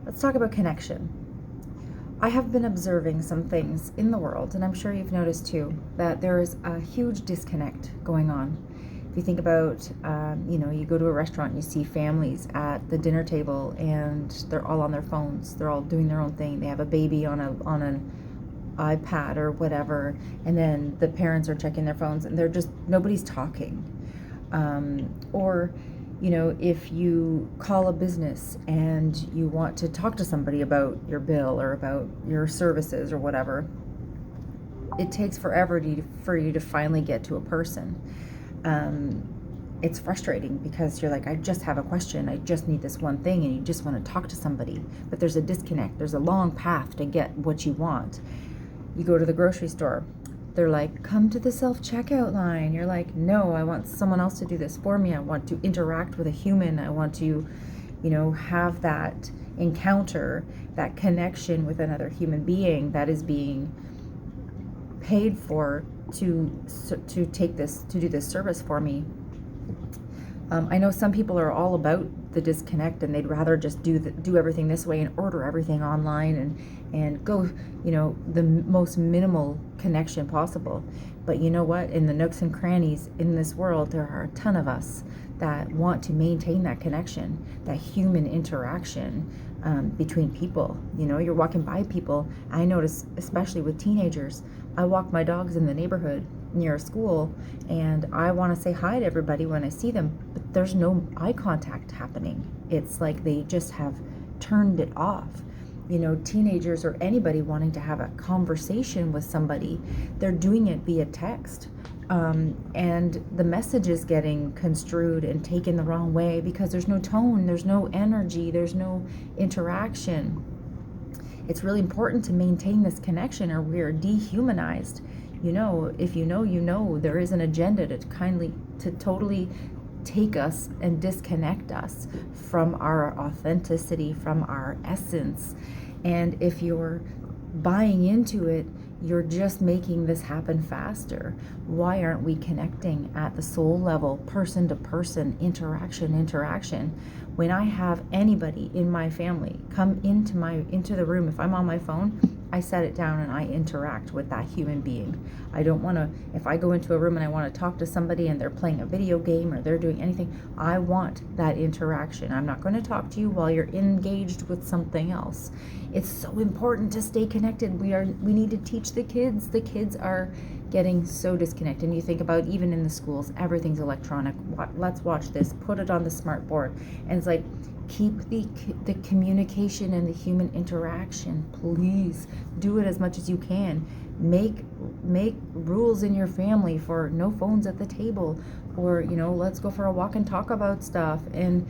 Let's talk about connection. I have been observing some things in the world, and I'm sure you've noticed too, that there is a huge disconnect going on. If you think about, you go to a restaurant and you see families at the dinner table and they're all on their phones. They're all doing their own thing. They have a baby on an iPad or whatever, and then the parents are checking their phones and nobody's talking. Or if you call a business and you want to talk to somebody about your bill or about your services or whatever, it takes forever for you to finally get to a person. It's frustrating because you're like, I just have a question, I just need this one thing, and you just want to talk to somebody, but there's a disconnect. There's a long path to get what you want. You go to the grocery store, they're like, come to the self-checkout line. You're like, no, I want someone else to do this for me. I want to interact with a human. I want to, have that encounter, that connection with another human being that is being paid for to do this service for me. I know some people are all about the disconnect and they'd rather just do everything this way and order everything online and go, the most minimal connection possible. But you know what? In the nooks and crannies in this world, there are a ton of us that want to maintain that connection, that human interaction between people. You're walking by people. I notice, especially with teenagers, I walk my dogs in the neighborhood near a school and I want to say hi to everybody when I see them, but there's no eye contact happening. It's like they just have turned it off. Teenagers or anybody wanting to have a conversation with somebody, they're doing it via text. And the message is getting construed and taken the wrong way because there's no tone, there's no energy, there's no interaction. It's really important to maintain this connection or we're dehumanized. If there is an agenda to totally take us and disconnect us from our authenticity, from our essence. And if you're buying into it, you're just making this happen faster. Why aren't we connecting at the soul level, person to person, interaction? When I have anybody in my family come into the room, if I'm on my phone, I set it down and I interact with that human being. I don't want to, if I go into a room and I want to talk to somebody and they're playing a video game or they're doing anything, I want that interaction. I'm not going to talk to you while you're engaged with something else. It's so important to stay connected. We need to teach the kids. The kids are getting so disconnected. And you think about even in the schools, everything's electronic. Let's watch this, put it on the smart board. And it's like, keep the communication and the human interaction. Please do it as much as you can. Make rules in your family for no phones at the table, or let's go for a walk and talk about stuff. And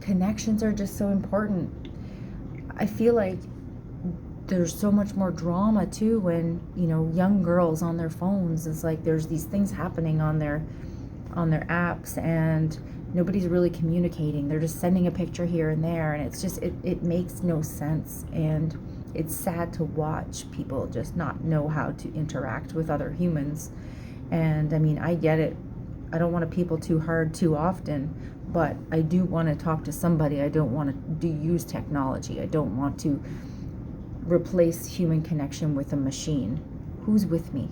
connections are just so important. I feel like there's so much more drama too when young girls on their phones. It's like there's these things happening on their apps and nobody's really communicating. They're just sending a picture here and there, and it's just it makes no sense. And it's sad to watch people just not know how to interact with other humans. And I mean, I get it. I don't want to people too hard too often, but I do want to talk to somebody. I don't want to use technology. I don't want to replace human connection with a machine. Who's with me?